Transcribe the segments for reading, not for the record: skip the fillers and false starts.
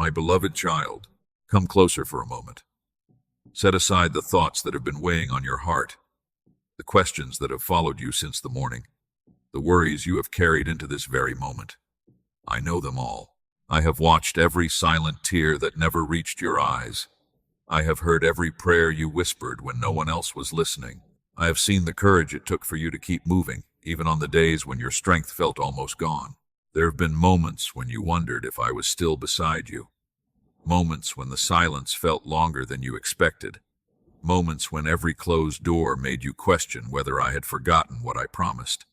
My beloved child, come closer for a moment. Set aside the thoughts that have been weighing on your heart, the questions that have followed you since the morning, the worries you have carried into this very moment. I know them all. I have watched every silent tear that never reached your eyes. I have heard every prayer you whispered when no one else was listening. I have seen the courage it took for you to keep moving, even on the days when your strength felt almost gone. There have been moments when you wondered if I was still beside you. Moments when the silence felt longer than you expected. Moments when every closed door made you question whether I had forgotten what I promised.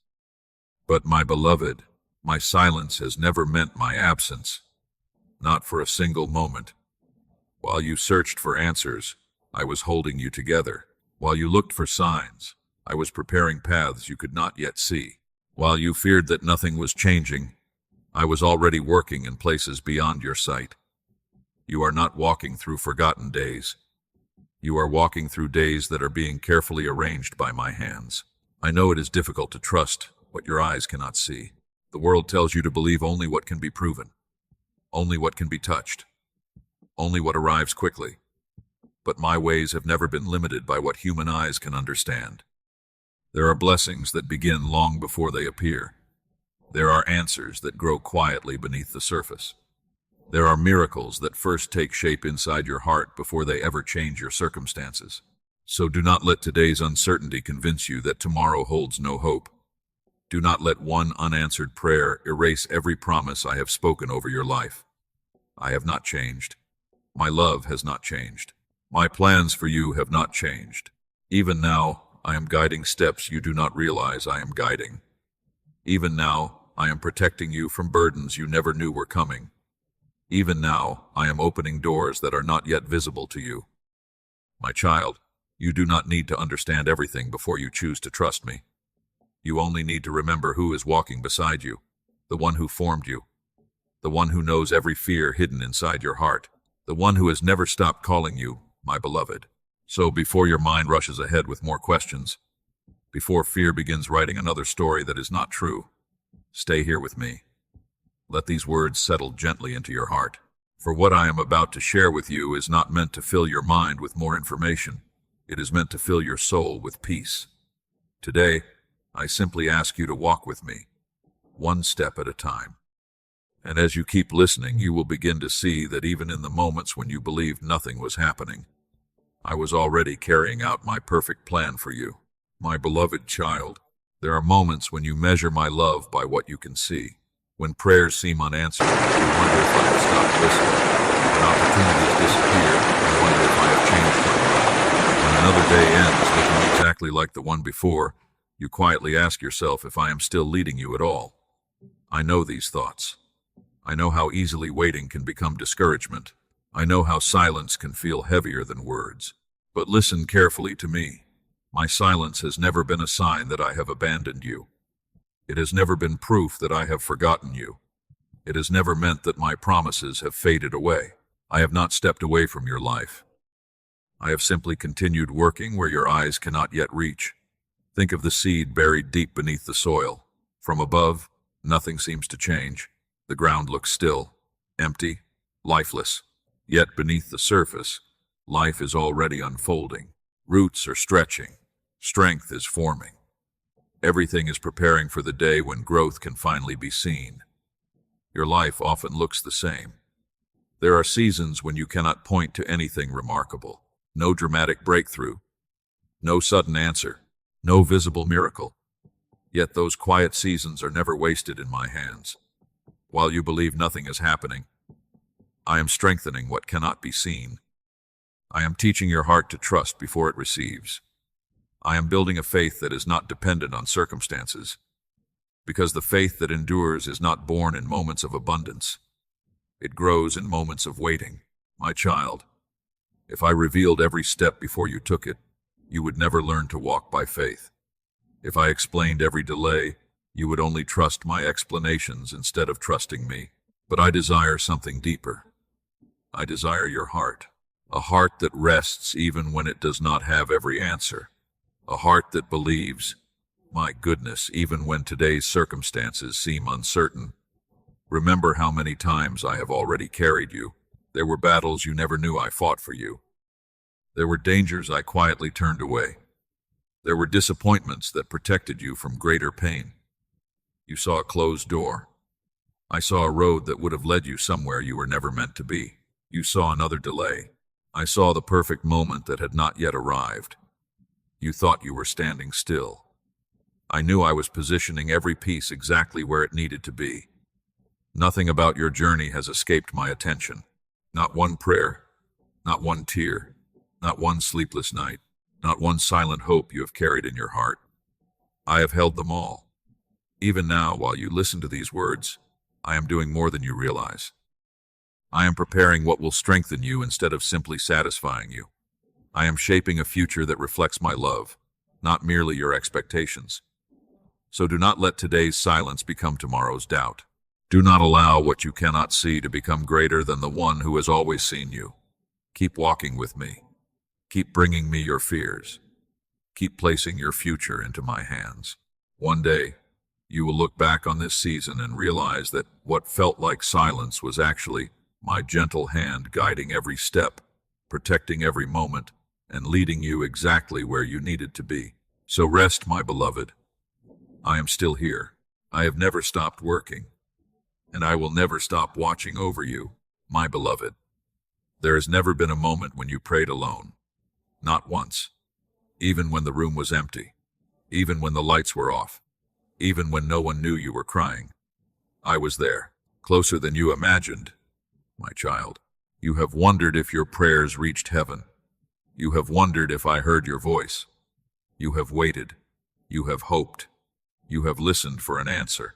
But my beloved, my silence has never meant my absence. Not for a single moment. While you searched for answers, I was holding you together. While you looked for signs, I was preparing paths you could not yet see. While you feared that nothing was changing, I was already working in places beyond your sight. You are not walking through forgotten days. You are walking through days that are being carefully arranged by my hands. I know it is difficult to trust what your eyes cannot see. The world tells you to believe only what can be proven, only what can be touched, only what arrives quickly. But my ways have never been limited by what human eyes can understand. There are blessings that begin long before they appear. There are answers that grow quietly beneath the surface. There are miracles that first take shape inside your heart before they ever change your circumstances. So do not let today's uncertainty convince you that tomorrow holds no hope. Do not let one unanswered prayer erase every promise I have spoken over your life. I have not changed. My love has not changed. My plans for you have not changed. Even now, I am guiding steps you do not realize I am guiding. Even now, I am protecting you from burdens you never knew were coming. Even now, I am opening doors that are not yet visible to you. My child, you do not need to understand everything before you choose to trust me. You only need to remember who is walking beside you, the one who formed you, the one who knows every fear hidden inside your heart, the one who has never stopped calling you, my beloved. So before your mind rushes ahead with more questions, before fear begins writing another story that is not true, stay here with me. Let these words settle gently into your heart. For what I am about to share with you is not meant to fill your mind with more information. It is meant to fill your soul with peace. Today, I simply ask you to walk with me, one step at a time. And as you keep listening, you will begin to see that even in the moments when you believed nothing was happening, I was already carrying out my perfect plan for you. My beloved child, there are moments when you measure my love by what you can see. When prayers seem unanswered, you wonder if I have stopped listening. When opportunities disappear, you wonder if I have changed my mind. When another day ends looking exactly like the one before, you quietly ask yourself if I am still leading you at all. I know these thoughts. I know how easily waiting can become discouragement. I know how silence can feel heavier than words. But listen carefully to me. My silence has never been a sign that I have abandoned you. It has never been proof that I have forgotten you. It has never meant that my promises have faded away. I have not stepped away from your life. I have simply continued working where your eyes cannot yet reach. Think of the seed buried deep beneath the soil. From above, nothing seems to change. The ground looks still, empty, lifeless. Yet beneath the surface, life is already unfolding. Roots are stretching. Strength is forming. Everything is preparing for the day when growth can finally be seen. Your life often looks the same. There are seasons when you cannot point to anything remarkable. No dramatic breakthrough. No sudden answer. No visible miracle. Yet those quiet seasons are never wasted in my hands. While you believe nothing is happening, I am strengthening what cannot be seen. I am teaching your heart to trust before it receives. I am building a faith that is not dependent on circumstances, because the faith that endures is not born in moments of abundance. It grows in moments of waiting. My child, if I revealed every step before you took it, you would never learn to walk by faith. If I explained every delay, you would only trust my explanations instead of trusting me. But I desire something deeper. I desire your heart, a heart that rests even when it does not have every answer. A heart that believes, my goodness, even when today's circumstances seem uncertain. Remember how many times I have already carried you. There were battles you never knew I fought for you. There were dangers I quietly turned away. There were disappointments that protected you from greater pain. You saw a closed door. I saw a road that would have led you somewhere you were never meant to be. You saw another delay. I saw the perfect moment that had not yet arrived. You thought you were standing still. I knew I was positioning every piece exactly where it needed to be. Nothing about your journey has escaped my attention. Not one prayer, not one tear, not one sleepless night, not one silent hope you have carried in your heart. I have held them all. Even now, while you listen to these words, I am doing more than you realize. I am preparing what will strengthen you instead of simply satisfying you. I am shaping a future that reflects my love, not merely your expectations. So do not let today's silence become tomorrow's doubt. Do not allow what you cannot see to become greater than the one who has always seen you. Keep walking with me. Keep bringing me your fears. Keep placing your future into my hands. One day, you will look back on this season and realize that what felt like silence was actually my gentle hand guiding every step, protecting every moment, and leading you exactly where you needed to be. So rest, my beloved. I am still here. I have never stopped working, and I will never stop watching over you, my beloved. There has never been a moment when you prayed alone. Not once. Even when the room was empty. Even when the lights were off. Even when no one knew you were crying. I was there, closer than you imagined. My child, you have wondered if your prayers reached heaven. You have wondered if I heard your voice. You have waited. You have hoped. You have listened for an answer.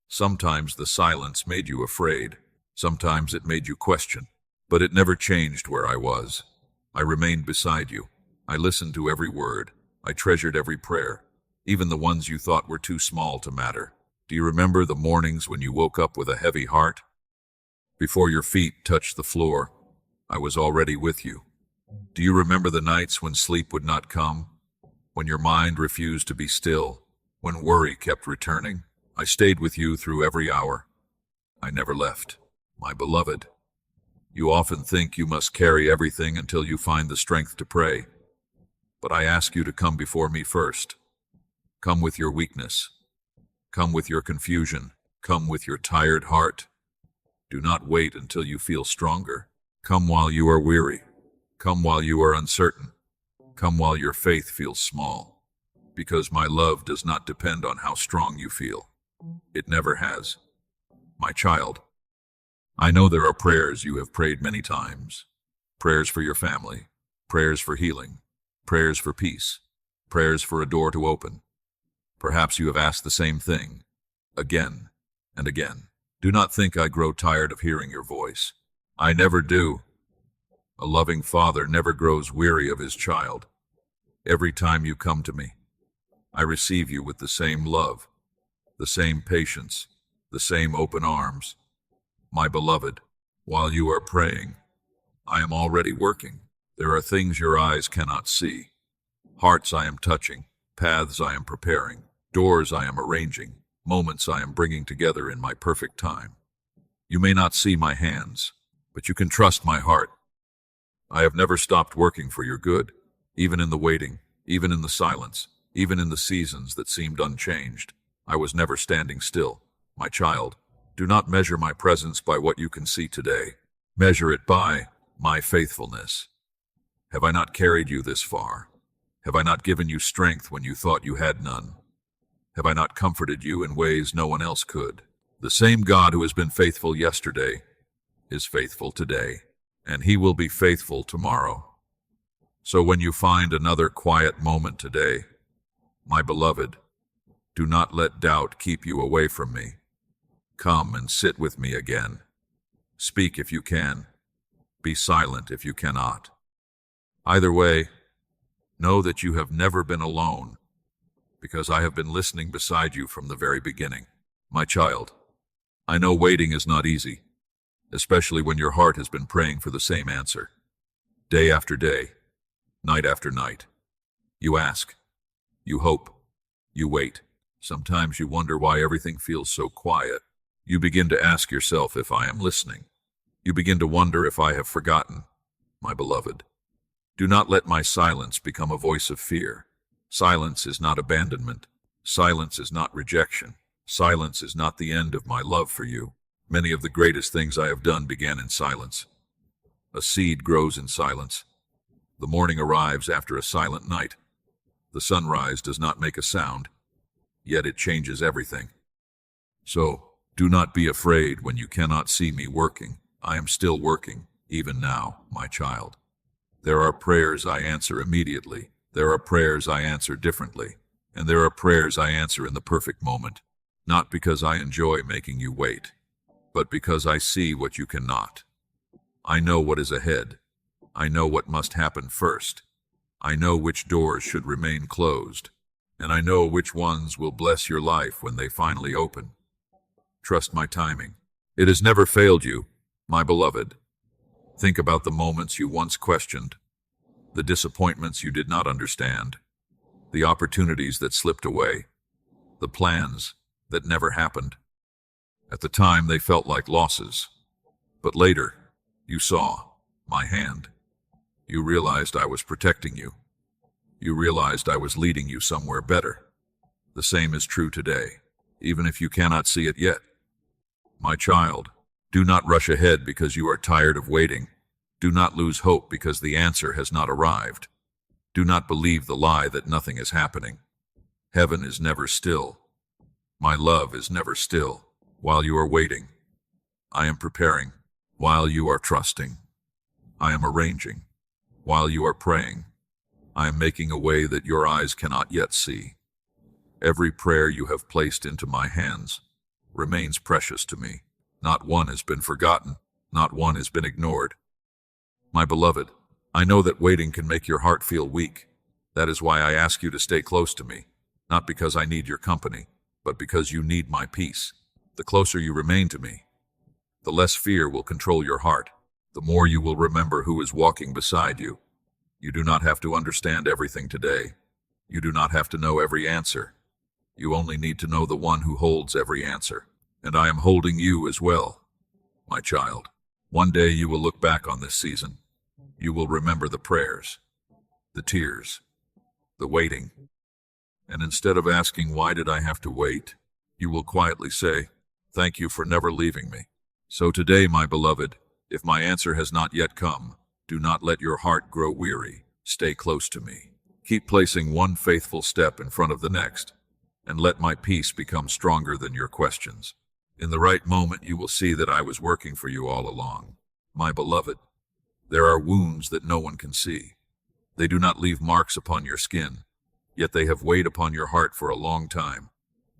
Sometimes the silence made you afraid. Sometimes it made you question. But it never changed where I was. I remained beside you. I listened to every word. I treasured every prayer, even the ones you thought were too small to matter. Do you remember the mornings when you woke up with a heavy heart? Before your feet touched the floor, I was already with you. Do you remember the nights when sleep would not come? When your mind refused to be still? When worry kept returning? I stayed with you through every hour. I never left. My beloved, you often think you must carry everything until you find the strength to pray. But I ask you to come before me first. Come with your weakness. Come with your confusion. Come with your tired heart. Do not wait until you feel stronger. Come while you are weary. Come while you are uncertain. Come while your faith feels small. Because my love does not depend on how strong you feel. It never has. My child, I know there are prayers you have prayed many times. Prayers for your family. Prayers for healing. Prayers for peace. Prayers for a door to open. Perhaps you have asked the same thing, again and again. Do not think I grow tired of hearing your voice. I never do. A loving father never grows weary of his child. Every time you come to me, I receive you with the same love, the same patience, the same open arms. My beloved, while you are praying, I am already working. There are things your eyes cannot see, hearts I am touching, paths I am preparing, doors I am arranging, moments I am bringing together in my perfect time. You may not see my hands, but you can trust my heart. I have never stopped working for your good, even in the waiting, even in the silence, even in the seasons that seemed unchanged. I was never standing still. My child, do not measure my presence by what you can see today. Measure it by my faithfulness. Have I not carried you this far? Have I not given you strength when you thought you had none? Have I not comforted you in ways no one else could? The same God who has been faithful yesterday is faithful today, and he will be faithful tomorrow. So when you find another quiet moment today, my beloved, do not let doubt keep you away from me. Come and sit with me again. Speak if you can. Be silent if you cannot. Either way, know that you have never been alone, because I have been listening beside you from the very beginning. My child, I know waiting is not easy, especially when your heart has been praying for the same answer. Day after day, night after night. You ask, you hope, you wait. Sometimes you wonder why everything feels so quiet. You begin to ask yourself if I am listening. You begin to wonder if I have forgotten, my beloved. Do not let my silence become a voice of fear. Silence is not abandonment. Silence is not rejection. Silence is not the end of my love for you. Many of the greatest things I have done began in silence. A seed grows in silence. The morning arrives after a silent night. The sunrise does not make a sound, yet it changes everything. So, do not be afraid when you cannot see me working. I am still working, even now, my child. There are prayers I answer immediately. There are prayers I answer differently. And there are prayers I answer in the perfect moment. Not because I enjoy making you wait, but because I see what you cannot. I know what is ahead. I know what must happen first. I know which doors should remain closed. And I know which ones will bless your life when they finally open. Trust my timing. It has never failed you, my beloved. Think about the moments you once questioned, the disappointments you did not understand, the opportunities that slipped away, the plans that never happened. At the time, they felt like losses. But later, you saw my hand. You realized I was protecting you. You realized I was leading you somewhere better. The same is true today, even if you cannot see it yet. My child, do not rush ahead because you are tired of waiting. Do not lose hope because the answer has not arrived. Do not believe the lie that nothing is happening. Heaven is never still. My love is never still. While you are waiting, I am preparing. While you are trusting, I am arranging. While you are praying, I am making a way that your eyes cannot yet see. Every prayer you have placed into my hands remains precious to me. Not one has been forgotten. Not one has been ignored. My beloved, I know that waiting can make your heart feel weak. That is why I ask you to stay close to me, not because I need your company, but because you need my peace. The closer you remain to me, the less fear will control your heart. The more you will remember who is walking beside you. You do not have to understand everything today. You do not have to know every answer. You only need to know the one who holds every answer. And I am holding you as well, my child. One day you will look back on this season. You will remember the prayers, the tears, the waiting. And instead of asking, why did I have to wait? You will quietly say, thank you for never leaving me. So today, my beloved, if my answer has not yet come, do not let your heart grow weary. Stay close to me. Keep placing one faithful step in front of the next, and let my peace become stronger than your questions. In the right moment, you will see that I was working for you all along. My beloved, there are wounds that no one can see. They do not leave marks upon your skin, yet they have weighed upon your heart for a long time.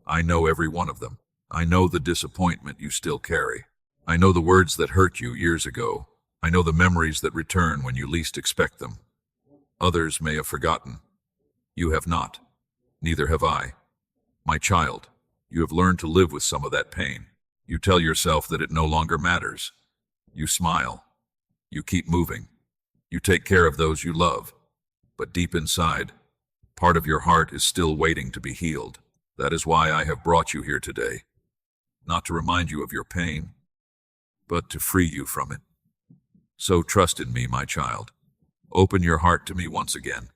I know every one of them. I know the disappointment you still carry. I know the words that hurt you years ago. I know the memories that return when you least expect them. Others may have forgotten. You have not. Neither have I. My child, you have learned to live with some of that pain. You tell yourself that it no longer matters. You smile. You keep moving. You take care of those you love. But deep inside, part of your heart is still waiting to be healed. That is why I have brought you here today. Not to remind you of your pain, but to free you from it. So trust in me, my child. Open your heart to me once again.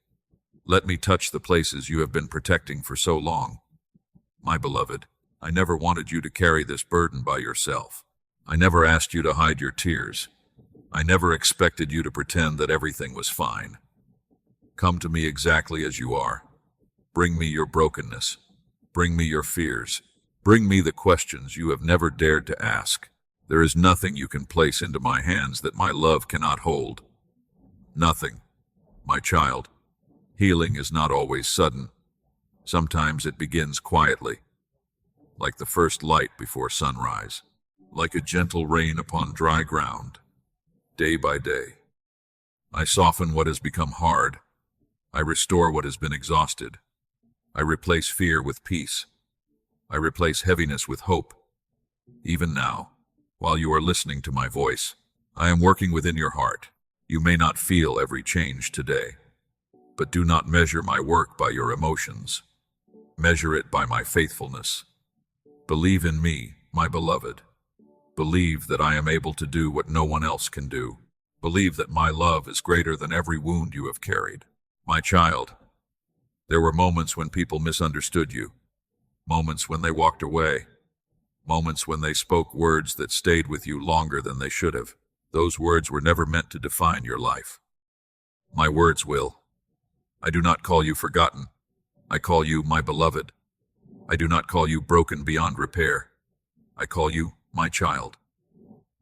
Let me touch the places you have been protecting for so long. My beloved, I never wanted you to carry this burden by yourself. I never asked you to hide your tears. I never expected you to pretend that everything was fine. Come to me exactly as you are. Bring me your brokenness. Bring me your fears. Bring me the questions you have never dared to ask. There is nothing you can place into my hands that my love cannot hold. Nothing, my child. Healing is not always sudden. Sometimes it begins quietly, like the first light before sunrise, like a gentle rain upon dry ground. Day by day, I soften what has become hard. I restore what has been exhausted. I replace fear with peace. I replace heaviness with hope. Even now, while you are listening to my voice, I am working within your heart. You may not feel every change today, but do not measure my work by your emotions. Measure it by my faithfulness. Believe in me, my beloved. Believe that I am able to do what no one else can do. Believe that my love is greater than every wound you have carried. My child, there were moments when people misunderstood you, moments when they walked away, moments when they spoke words that stayed with you longer than they should have. Those words were never meant to define your life. My words will. I do not call you forgotten. I call you my beloved. I do not call you broken beyond repair. I call you my child.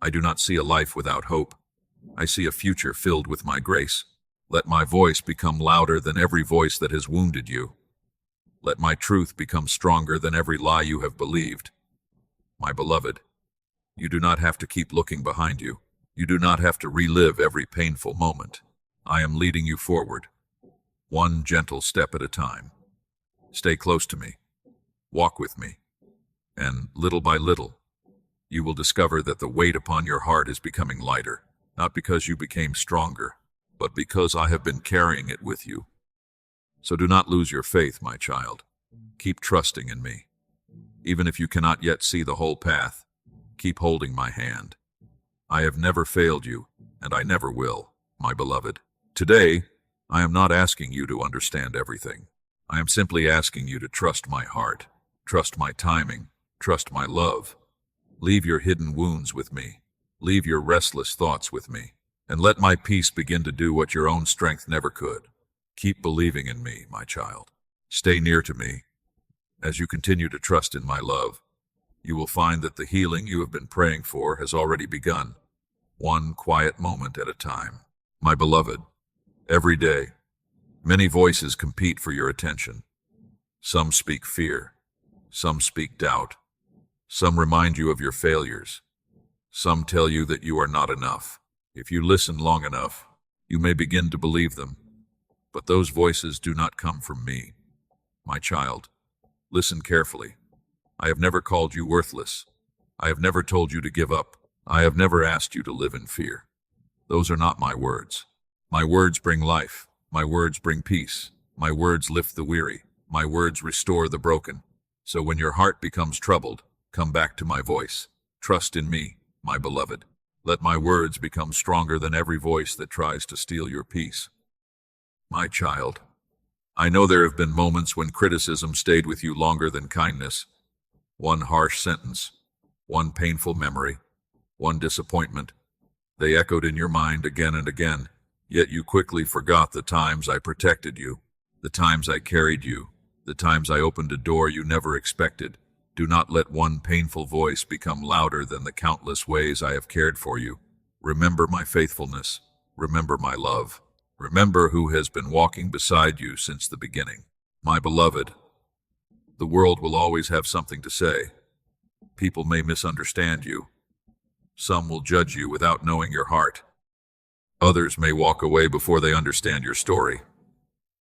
I do not see a life without hope. I see a future filled with my grace. Let my voice become louder than every voice that has wounded you. Let my truth become stronger than every lie you have believed. My beloved, you do not have to keep looking behind you. You do not have to relive every painful moment. I am leading you forward, one gentle step at a time. Stay close to me. Walk with me. And little by little, you will discover that the weight upon your heart is becoming lighter, not because you became stronger, but because I have been carrying it with you. So do not lose your faith, my child. Keep trusting in me. Even if you cannot yet see the whole path, keep holding my hand. I have never failed you, and I never will, my beloved. Today, I am not asking you to understand everything. I am simply asking you to trust my heart, trust my timing, trust my love. Leave your hidden wounds with me. Leave your restless thoughts with me. And let my peace begin to do what your own strength never could. Keep believing in me, my child. Stay near to me. As you continue to trust in my love, you will find that the healing you have been praying for has already begun, one quiet moment at a time. My beloved, every day, many voices compete for your attention. Some speak fear. Some speak doubt. Some remind you of your failures. Some tell you that you are not enough. If you listen long enough, you may begin to believe them. But those voices do not come from me. My child, listen carefully. I have never called you worthless. I have never told you to give up. I have never asked you to live in fear. Those are not my words. My words bring life. My words bring peace. My words lift the weary. My words restore the broken. So when your heart becomes troubled, come back to my voice. Trust in me, my beloved. Let my words become stronger than every voice that tries to steal your peace. My child, I know there have been moments when criticism stayed with you longer than kindness. One harsh sentence, one painful memory, one disappointment. They echoed in your mind again and again, yet you quickly forgot the times I protected you, the times I carried you, the times I opened a door you never expected. Do not let one painful voice become louder than the countless ways I have cared for you. Remember my faithfulness. Remember my love. Remember who has been walking beside you since the beginning. My beloved, the world will always have something to say. People may misunderstand you. Some will judge you without knowing your heart. Others may walk away before they understand your story.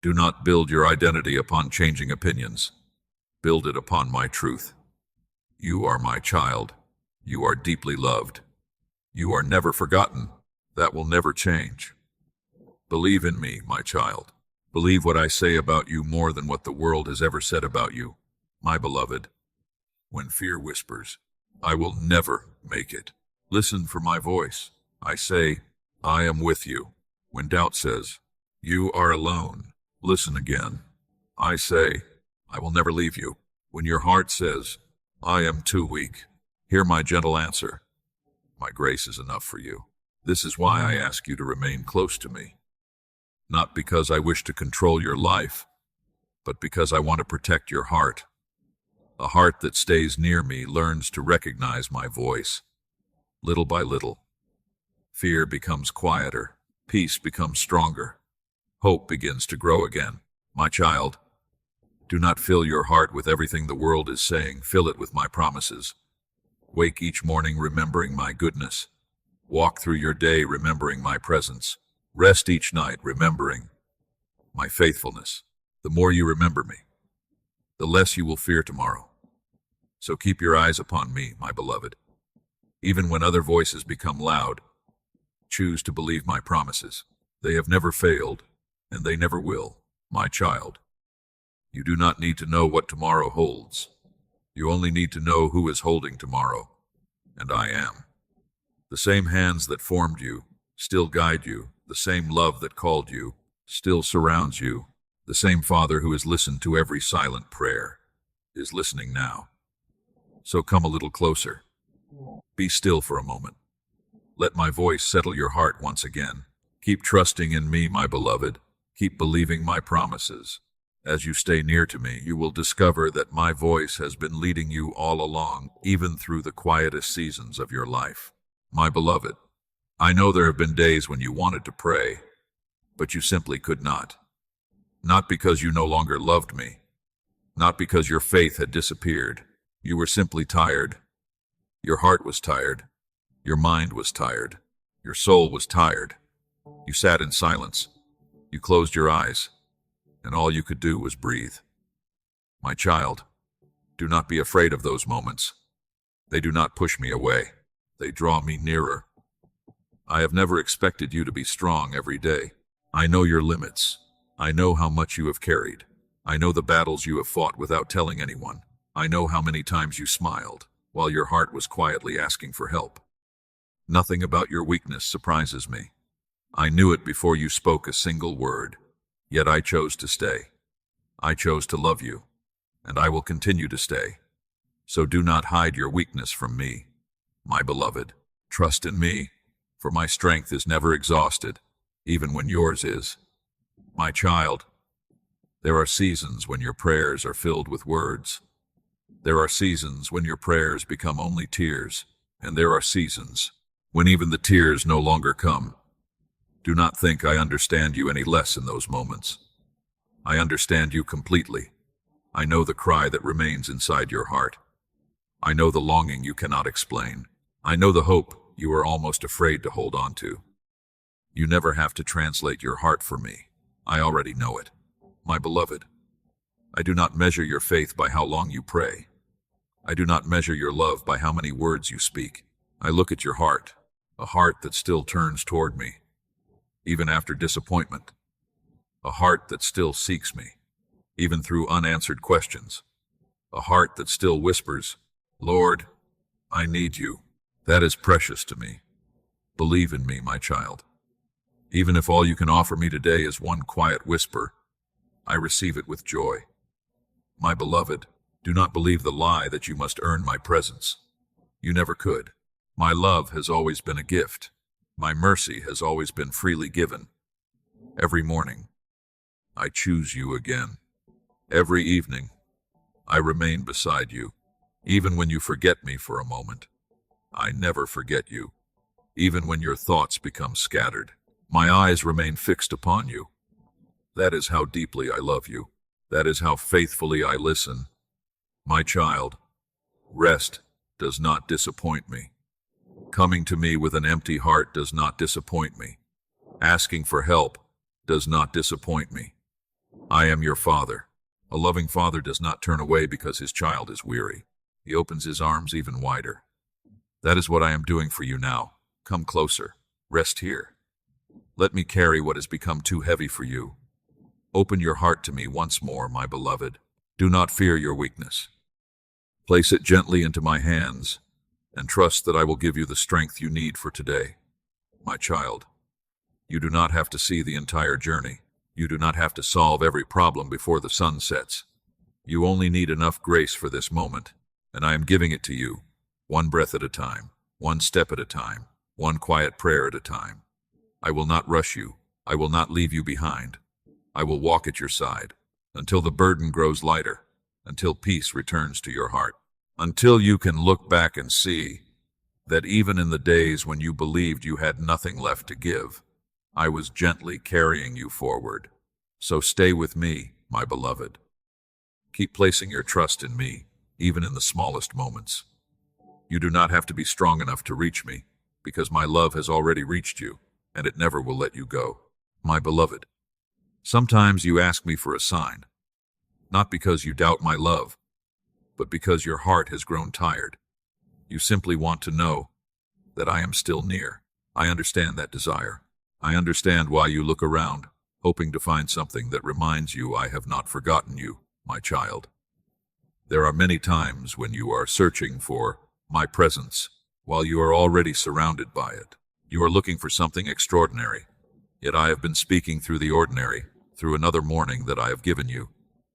Do not build your identity upon changing opinions. Build it upon my truth. You are my child. You are deeply loved. You are never forgotten. That will never change. Believe in me, my child. Believe what I say about you more than what the world has ever said about you. My beloved, when fear whispers, I will never make it. Listen for my voice. I say, I am with you. When doubt says, you are alone, listen again. I say, I will never leave you. When your heart says, I am too weak, hear my gentle answer. My grace is enough for you. This is why I ask you to remain close to me. Not because I wish to control your life, but because I want to protect your heart. A heart that stays near me learns to recognize my voice. Little by little, fear becomes quieter, peace becomes stronger, hope begins to grow again. My child, do not fill your heart with everything the world is saying. Fill it with my promises. Wake each morning remembering my goodness. Walk through your day remembering my presence. Rest each night remembering my faithfulness. The more you remember me, the less you will fear tomorrow. So keep your eyes upon me, my beloved. Even when other voices become loud, choose to believe my promises. They have never failed, and they never will, my child. You do not need to know what tomorrow holds. You only need to know who is holding tomorrow. and I am. The same hands that formed you still guide you. The same love that called you still surrounds you. The same Father who has listened to every silent prayer is listening now. So come a little closer. Be still for a moment. Let my voice settle your heart once again. Keep trusting in me, my beloved. Keep believing my promises. As you stay near to me, you will discover that my voice has been leading you all along, even through the quietest seasons of your life. My beloved, I know there have been days when you wanted to pray, but you simply could not. Not because you no longer loved me, not because your faith had disappeared. You were simply tired. Your heart was tired. Your mind was tired. Your soul was tired. You sat in silence. You closed your eyes, and all you could do was breathe. My child, do not be afraid of those moments. They do not push me away. They draw me nearer. I have never expected you to be strong every day. I know your limits. I know how much you have carried. I know the battles you have fought without telling anyone. I know how many times you smiled while your heart was quietly asking for help. Nothing about your weakness surprises me. I knew it before you spoke a single word, yet I chose to stay. I chose to love you, and I will continue to stay. So do not hide your weakness from me, my beloved. Trust in me, for my strength is never exhausted, even when yours is. My child, there are seasons when your prayers are filled with words. There are seasons when your prayers become only tears, and there are seasons when even the tears no longer come. Do not think I understand you any less in those moments. I understand you completely. I know the cry that remains inside your heart. I know the longing you cannot explain. I know the hope you are almost afraid to hold on to. You never have to translate your heart for me. I already know it. My beloved, I do not measure your faith by how long you pray. I do not measure your love by how many words you speak. I look at your heart, a heart that still turns toward me, even after disappointment, a heart that still seeks me, even through unanswered questions, a heart that still whispers, Lord, I need you. That is precious to me. Believe in me, my child. Even if all you can offer me today is one quiet whisper, I receive it with joy. My beloved, do not believe the lie that you must earn my presence. You never could. My love has always been a gift. My mercy has always been freely given. Every morning, I choose you again. Every evening, I remain beside you. Even when you forget me for a moment, I never forget you. Even when your thoughts become scattered, my eyes remain fixed upon you. That is how deeply I love you. That is how faithfully I listen. My child, rest does not disappoint me. Coming to me with an empty heart does not disappoint me. Asking for help does not disappoint me. I am your father. A loving father does not turn away because his child is weary. He opens his arms even wider. That is what I am doing for you now. Come closer. Rest here. Let me carry what has become too heavy for you. Open your heart to me once more, my beloved. Do not fear your weakness. Place it gently into my hands, and trust that I will give you the strength you need for today. My child, you do not have to see the entire journey. You do not have to solve every problem before the sun sets. You only need enough grace for this moment, and I am giving it to you, one breath at a time, one step at a time, one quiet prayer at a time. I will not rush you. I will not leave you behind. I will walk at your side until the burden grows lighter, until peace returns to your heart, until you can look back and see that even in the days when you believed you had nothing left to give, I was gently carrying you forward. So stay with me, my beloved. Keep placing your trust in me, even in the smallest moments. You do not have to be strong enough to reach me, because my love has already reached you, and it never will let you go. My beloved, sometimes you ask me for a sign, not because you doubt my love, but because your heart has grown tired. You simply want to know that I am still near. I understand that desire. I understand why you look around, hoping to find something that reminds you I have not forgotten you, my child. There are many times when you are searching for my presence, while you are already surrounded by it. You are looking for something extraordinary, yet I have been speaking through the ordinary, through another morning that I have given you,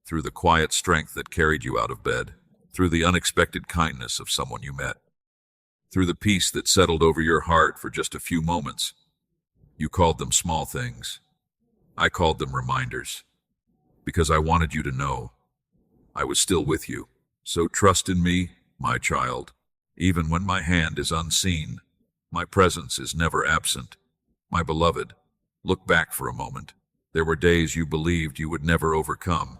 through the quiet strength that carried you out of bed, through the unexpected kindness of someone you met, through the peace that settled over your heart for just a few moments. You called them small things. I called them reminders, because I wanted you to know I was still with you. So trust in me, my child. Even when my hand is unseen, my presence is never absent. My beloved, look back for a moment. There were days you believed you would never overcome,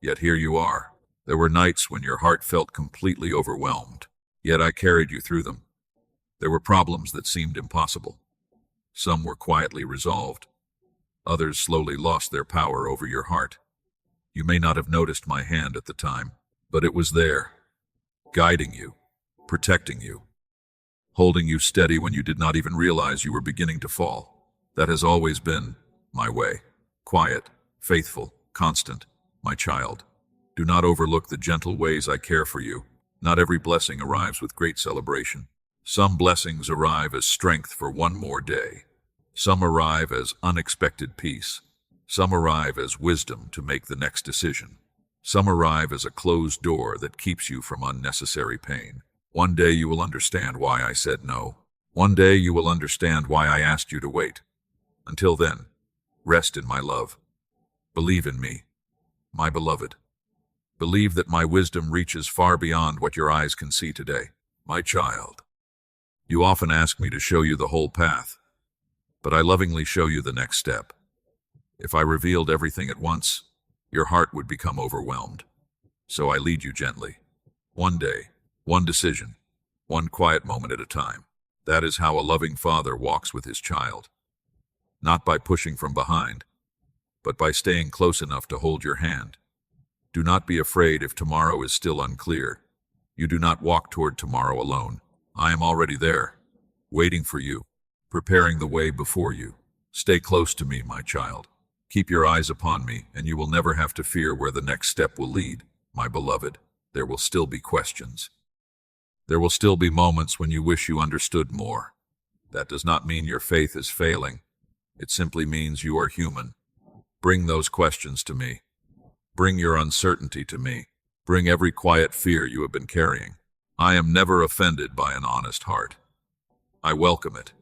yet here you are. There were nights when your heart felt completely overwhelmed, yet I carried you through them. There were problems that seemed impossible. Some were quietly resolved. Others slowly lost their power over your heart. You may not have noticed my hand at the time, but it was there, guiding you, protecting you, holding you steady when you did not even realize you were beginning to fall. That has always been my way. Quiet, faithful, constant, my child. Do not overlook the gentle ways I care for you. Not every blessing arrives with great celebration. Some blessings arrive as strength for one more day. Some arrive as unexpected peace. Some arrive as wisdom to make the next decision. Some arrive as a closed door that keeps you from unnecessary pain. One day you will understand why I said no. One day you will understand why I asked you to wait. Until then, rest in my love. Believe in me, my beloved. Believe that my wisdom reaches far beyond what your eyes can see today, my child. You often ask me to show you the whole path, but I lovingly show you the next step. If I revealed everything at once, your heart would become overwhelmed. So I lead you gently. One day, one decision, one quiet moment at a time. That is how a loving father walks with his child. Not by pushing from behind, but by staying close enough to hold your hand. Do not be afraid if tomorrow is still unclear. You do not walk toward tomorrow alone. I am already there, waiting for you, preparing the way before you. Stay close to me, my child. Keep your eyes upon me, and you will never have to fear where the next step will lead, my beloved. There will still be questions. There will still be moments when you wish you understood more. That does not mean your faith is failing. It simply means you are human. Bring those questions to me. Bring your uncertainty to me. Bring every quiet fear you have been carrying. I am never offended by an honest heart. I welcome it.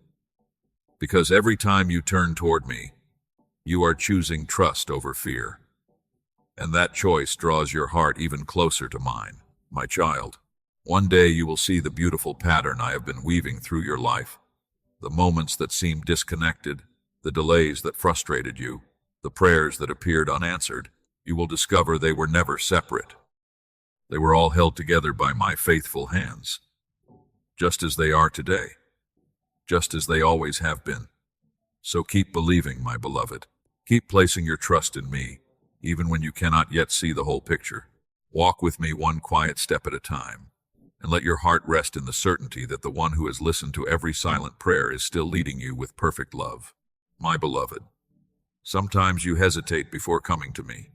Because every time you turn toward me, you are choosing trust over fear. And that choice draws your heart even closer to mine, my child. One day you will see the beautiful pattern I have been weaving through your life. The moments that seemed disconnected, the delays that frustrated you, the prayers that appeared unanswered. You will discover they were never separate. They were all held together by my faithful hands, just as they are today, just as they always have been. So keep believing, my beloved. Keep placing your trust in me, even when you cannot yet see the whole picture. Walk with me one quiet step at a time, and let your heart rest in the certainty that the one who has listened to every silent prayer is still leading you with perfect love. My beloved, sometimes you hesitate before coming to me.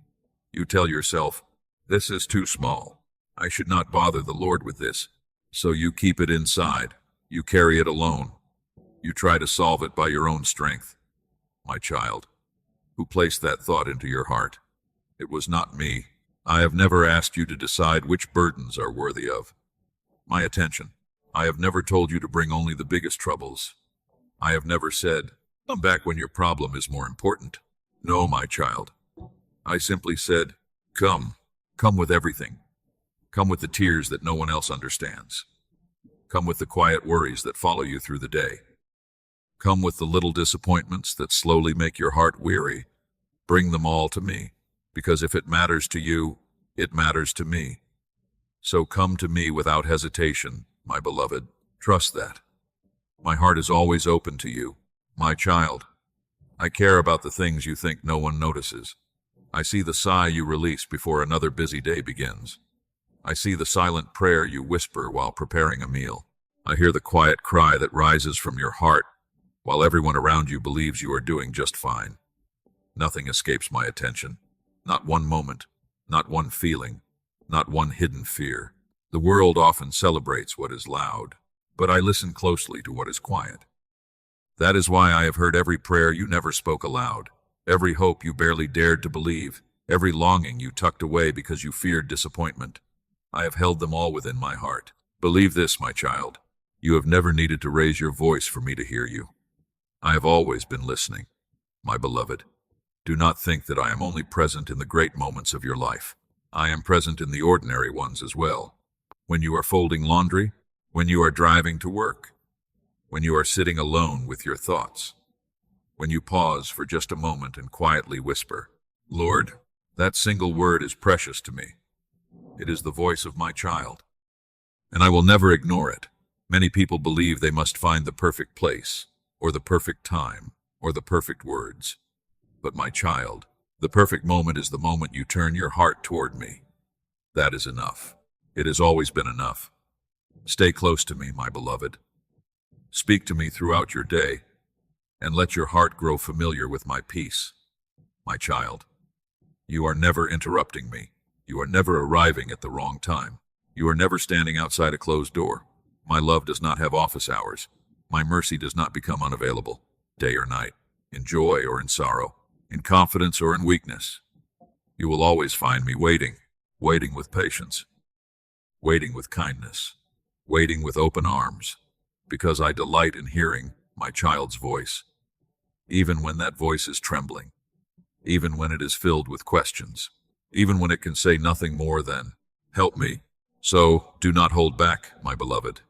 You tell yourself, this is too small. I should not bother the Lord with this. So you keep it inside. You carry it alone. You try to solve it by your own strength. My child, who placed that thought into your heart? It was not me. I have never asked you to decide which burdens are worthy of my attention. I have never told you to bring only the biggest troubles. I have never said, come back when your problem is more important. No, my child. I simply said, come with everything. Come with the tears that no one else understands. Come with the quiet worries that follow you through the day. Come with the little disappointments that slowly make your heart weary. Bring them all to me, because if it matters to you, it matters to me. So come to me without hesitation, my beloved. Trust that. My heart is always open to you, my child. I care about the things you think no one notices. I see the sigh you release before another busy day begins. I see the silent prayer you whisper while preparing a meal. I hear the quiet cry that rises from your heart while everyone around you believes you are doing just fine. Nothing escapes my attention. Not one moment, not one feeling, not one hidden fear. The world often celebrates what is loud, but I listen closely to what is quiet. That is why I have heard every prayer you never spoke aloud, every hope you barely dared to believe, every longing you tucked away because you feared disappointment. I have held them all within my heart. Believe this, my child. You have never needed to raise your voice for me to hear you. I have always been listening. My beloved, do not think that I am only present in the great moments of your life. I am present in the ordinary ones as well. When you are folding laundry, when you are driving to work, when you are sitting alone with your thoughts, when you pause for just a moment and quietly whisper, Lord, that single word is precious to me. It is the voice of my child, and I will never ignore it. Many people believe they must find the perfect place, or the perfect time, or the perfect words. But my child, the perfect moment is the moment you turn your heart toward me. That is enough. It has always been enough. Stay close to me, my beloved. Speak to me throughout your day, and let your heart grow familiar with my peace. My child, you are never interrupting me. You are never arriving at the wrong time. You are never standing outside a closed door. My love does not have office hours. My mercy does not become unavailable, day or night, in joy or in sorrow, in confidence or in weakness. You will always find me waiting with patience, waiting with kindness, waiting with open arms, because I delight in hearing my child's voice, even when that voice is trembling, even when it is filled with questions, even when it can say nothing more than, help me. So, do not hold back, my beloved.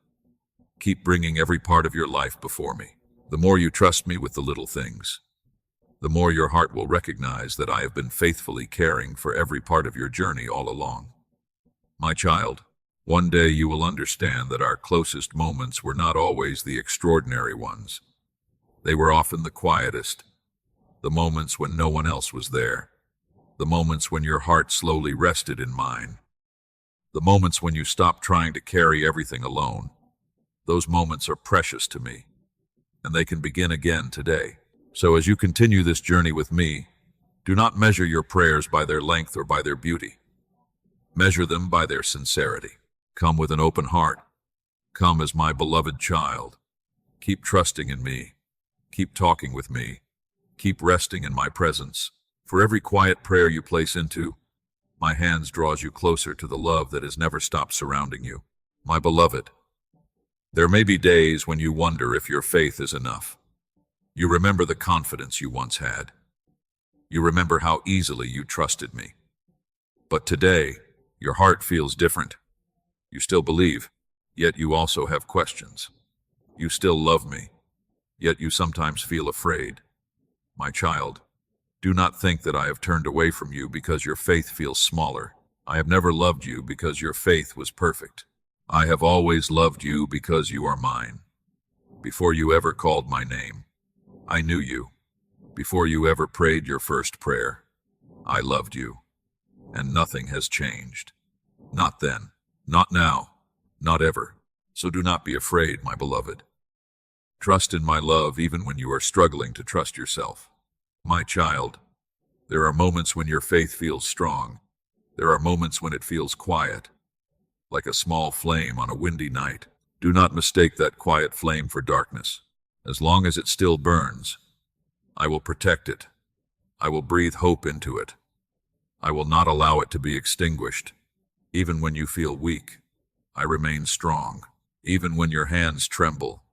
Keep bringing every part of your life before me. The more you trust me with the little things, the more your heart will recognize that I have been faithfully caring for every part of your journey all along. My child, one day you will understand that our closest moments were not always the extraordinary ones. They were often the quietest, the moments when no one else was there, the moments when your heart slowly rested in mine, the moments when you stopped trying to carry everything alone. Those moments are precious to me, and they can begin again today. So as you continue this journey with me, do not measure your prayers by their length or by their beauty. Measure them by their sincerity. Come with an open heart. Come as my beloved child. Keep trusting in me. Keep talking with me. Keep resting in my presence. For every quiet prayer you place into, my hands draws you closer to the love that has never stopped surrounding you. My beloved, there may be days when you wonder if your faith is enough. You remember the confidence you once had. You remember how easily you trusted me. But today, your heart feels different. You still believe, yet you also have questions. You still love me, yet you sometimes feel afraid. My child, do not think that I have turned away from you because your faith feels smaller. I have never loved you because your faith was perfect. I have always loved you because you are mine. Before you ever called my name, I knew you. Before you ever prayed your first prayer, I loved you. And nothing has changed. Not then, not now, not ever. So do not be afraid, my beloved. Trust in my love even when you are struggling to trust yourself. My child, there are moments when your faith feels strong. There are moments when it feels quiet, like a small flame on a windy night. Do not mistake that quiet flame for darkness. As long as it still burns, I will protect it. I will breathe hope into it. I will not allow it to be extinguished. Even when you feel weak, I remain strong. Even when your hands tremble,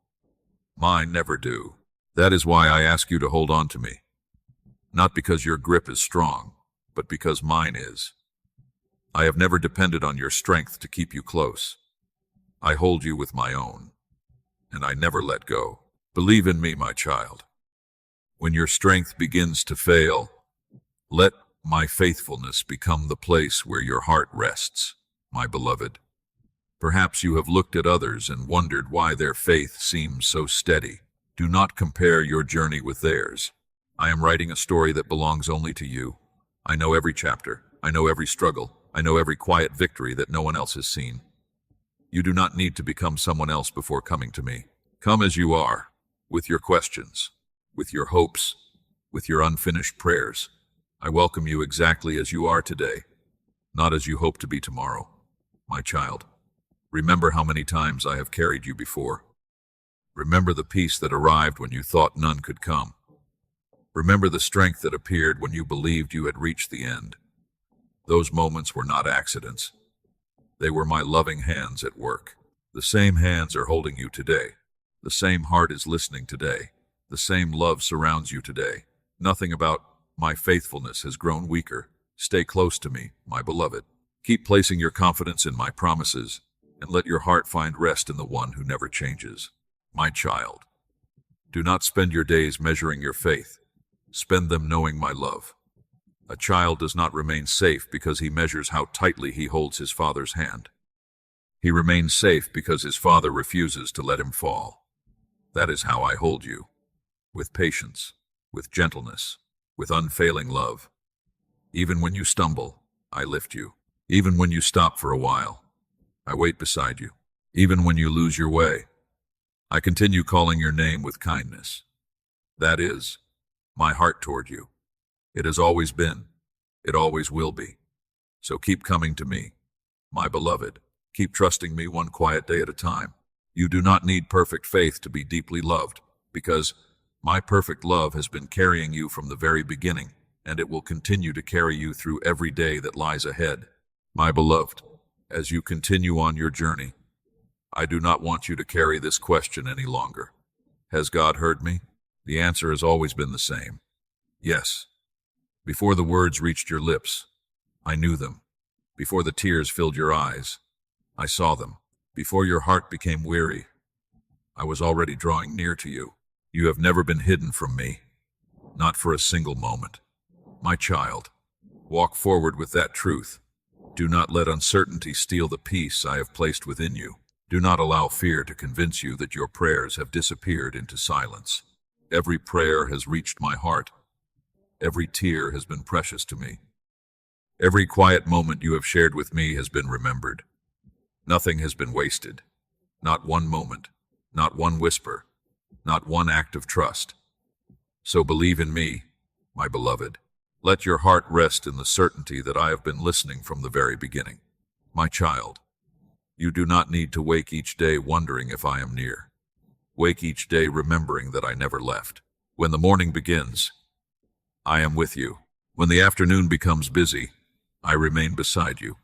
mine never do. That is why I ask you to hold on to me. Not because your grip is strong, but because mine is. I have never depended on your strength to keep you close. I hold you with my own, and I never let go. Believe in me, my child. When your strength begins to fail, let my faithfulness become the place where your heart rests, my beloved. Perhaps you have looked at others and wondered why their faith seems so steady. Do not compare your journey with theirs. I am writing a story that belongs only to you. I know every chapter. I know every struggle. I know every quiet victory that no one else has seen. You do not need to become someone else before coming to me. Come as you are, with your questions, with your hopes, with your unfinished prayers. I welcome you exactly as you are today, not as you hope to be tomorrow. My child, Remember how many times I have carried you before. Remember the peace that arrived when you thought none could come. Remember the strength that appeared when you believed you had reached the end. Those moments were not accidents. They were my loving hands at work. The same hands are holding you today. The same heart is listening today. The same love surrounds you today. Nothing about my faithfulness has grown weaker. Stay close to me, my beloved. Keep placing your confidence in my promises, and let your heart find rest in the one who never changes. My child, do not spend your days measuring your faith. Spend them knowing my love. A child does not remain safe because he measures how tightly he holds his father's hand. He remains safe because his father refuses to let him fall. That is how I hold you. With patience, with gentleness, with unfailing love. Even when you stumble, I lift you. Even when you stop for a while, I wait beside you. Even when you lose your way, I continue calling your name with kindness. That is my heart toward you. It has always been. It always will be. So keep coming to me, my beloved. Keep trusting me one quiet day at a time. You do not need perfect faith to be deeply loved, because my perfect love has been carrying you from the very beginning, and it will continue to carry you through every day that lies ahead. My beloved, as you continue on your journey, I do not want you to carry this question any longer. Has God heard me? The answer has always been the same. Yes. Before the words reached your lips, I knew them. Before the tears filled your eyes, I saw them. Before your heart became weary, I was already drawing near to you. You have never been hidden from me, not for a single moment. My child, walk forward with that truth. Do not let uncertainty steal the peace I have placed within you. Do not allow fear to convince you that your prayers have disappeared into silence. Every prayer has reached my heart. Every tear has been precious to me. Every quiet moment you have shared with me has been remembered. Nothing has been wasted. Not one moment, not one whisper, not one act of trust. So believe in me, my beloved. Let your heart rest in the certainty that I have been listening from the very beginning. My child, you do not need to wake each day wondering if I am near. Wake each day remembering that I never left. When the morning begins, I am with you. When the afternoon becomes busy, I remain beside you.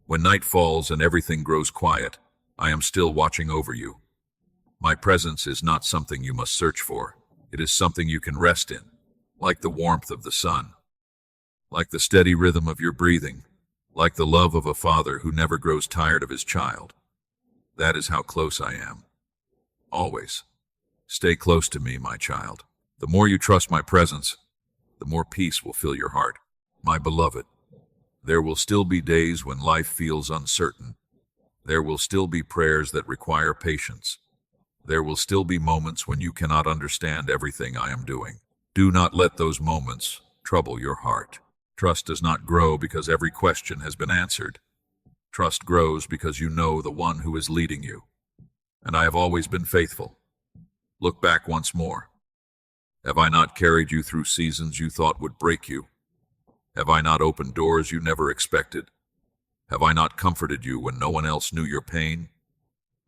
When night falls and everything grows quiet, I am still watching over you. My presence is not something you must search for. It is something you can rest in, like the warmth of the sun, like the steady rhythm of your breathing, like the love of a father who never grows tired of his child. That is how close I am. Always. Stay close to me, my child. The more you trust my presence, the more peace will fill your heart. My beloved, there will still be days when life feels uncertain. There will still be prayers that require patience. There will still be moments when you cannot understand everything I am doing. Do not let those moments trouble your heart. Trust does not grow because every question has been answered. Trust grows because you know the one who is leading you. And I have always been faithful. Look back once more. Have I not carried you through seasons you thought would break you? Have I not opened doors you never expected? Have I not comforted you when no one else knew your pain?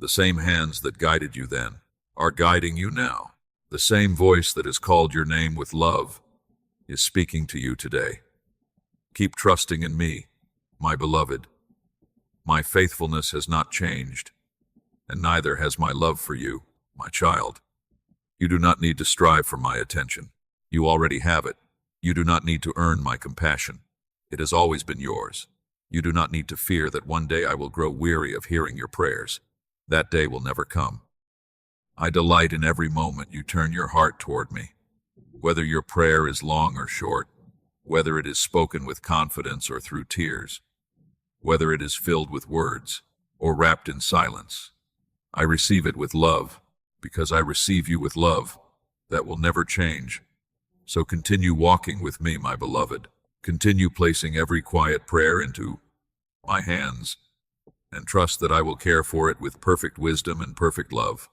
The same hands that guided you then are guiding you now. The same voice that has called your name with love is speaking to you today. Keep trusting in me, my beloved. My faithfulness has not changed, and neither has my love for you, my child. You do not need to strive for my attention. You already have it. You do not need to earn my compassion. It has always been yours. You do not need to fear that one day I will grow weary of hearing your prayers. That day will never come. I delight in every moment you turn your heart toward me. Whether your prayer is long or short, whether it is spoken with confidence or through tears, whether it is filled with words or wrapped in silence, I receive it with love, because I receive you with love that will never change. So continue walking with me, my beloved. Continue placing every quiet prayer into my hands, and trust that I will care for it with perfect wisdom and perfect love.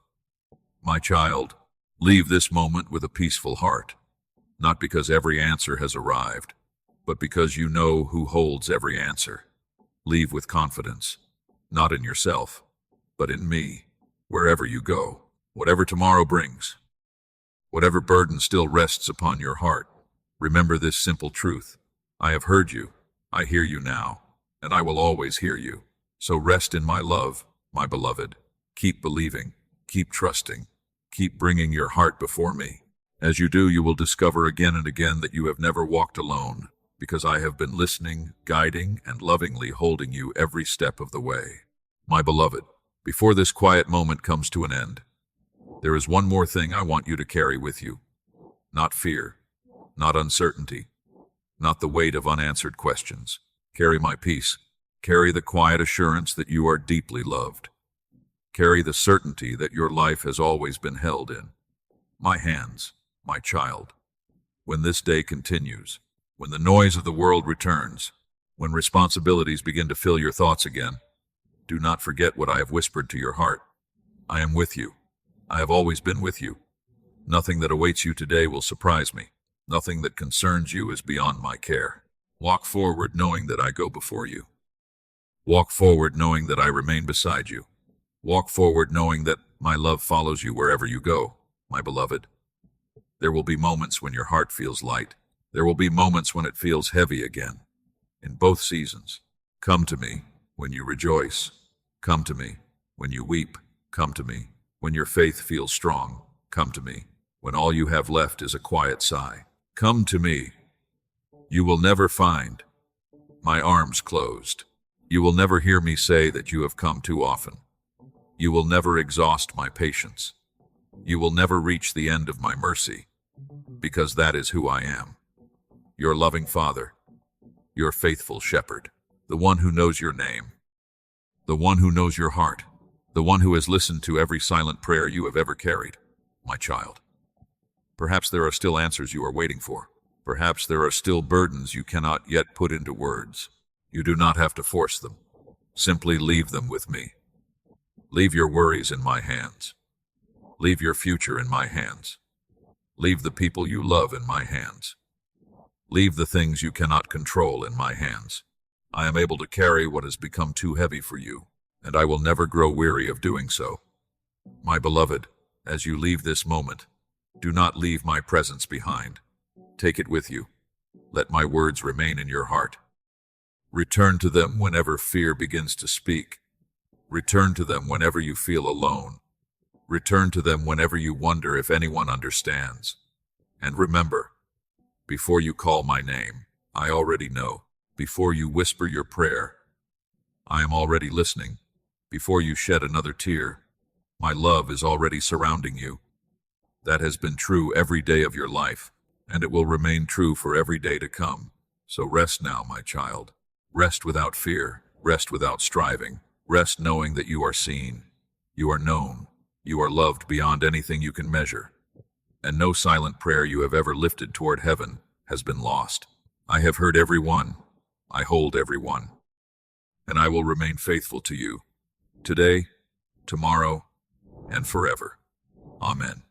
My child, leave this moment with a peaceful heart, not because every answer has arrived, but because you know who holds every answer. Leave with confidence, not in yourself, but in me, wherever you go, whatever tomorrow brings. Whatever burden still rests upon your heart, remember this simple truth. I have heard you, I hear you now, and I will always hear you. So rest in my love, my beloved. Keep believing, keep trusting, keep bringing your heart before me. As you do, you will discover again and again that you have never walked alone, because I have been listening, guiding, and lovingly holding you every step of the way. My beloved, before this quiet moment comes to an end, there is one more thing I want you to carry with you. Not fear, not uncertainty, not the weight of unanswered questions. Carry my peace. Carry the quiet assurance that you are deeply loved. Carry the certainty that your life has always been held in my hands, my child. When this day continues, when the noise of the world returns, when responsibilities begin to fill your thoughts again, do not forget what I have whispered to your heart. I am with you. I have always been with you. Nothing that awaits you today will surprise me. Nothing that concerns you is beyond my care. Walk forward knowing that I go before you. Walk forward knowing that I remain beside you. Walk forward knowing that my love follows you wherever you go, my beloved. There will be moments when your heart feels light. There will be moments when it feels heavy again. In both seasons, come to me when you rejoice. Come to me when you weep. Come to me when your faith feels strong. Come to me when all you have left is a quiet sigh. Come to me. You will never find my arms closed. You will never hear me say that you have come too often. You will never exhaust my patience. You will never reach the end of my mercy, because that is who I am. Your loving Father, your faithful shepherd, the one who knows your name, the one who knows your heart, the one who has listened to every silent prayer you have ever carried, my child. Perhaps there are still answers you are waiting for. Perhaps there are still burdens you cannot yet put into words. You do not have to force them. Simply leave them with me. Leave your worries in my hands. Leave your future in my hands. Leave the people you love in my hands. Leave the things you cannot control in my hands. I am able to carry what has become too heavy for you, and I will never grow weary of doing so. My beloved, as you leave this moment, do not leave my presence behind. Take it with you. Let my words remain in your heart. Return to them whenever fear begins to speak. Return to them whenever you feel alone. Return to them whenever you wonder if anyone understands. And remember, before you call my name, I already know. Before you whisper your prayer, I am already listening. Before you shed another tear, my love is already surrounding you. That has been true every day of your life, and it will remain true for every day to come. So rest now, my child. Rest without fear. Rest without striving. Rest knowing that you are seen. You are known. You are loved beyond anything you can measure. And no silent prayer you have ever lifted toward heaven has been lost. I have heard every one. I hold every one. And I will remain faithful to you. Today, tomorrow, and forever. Amen.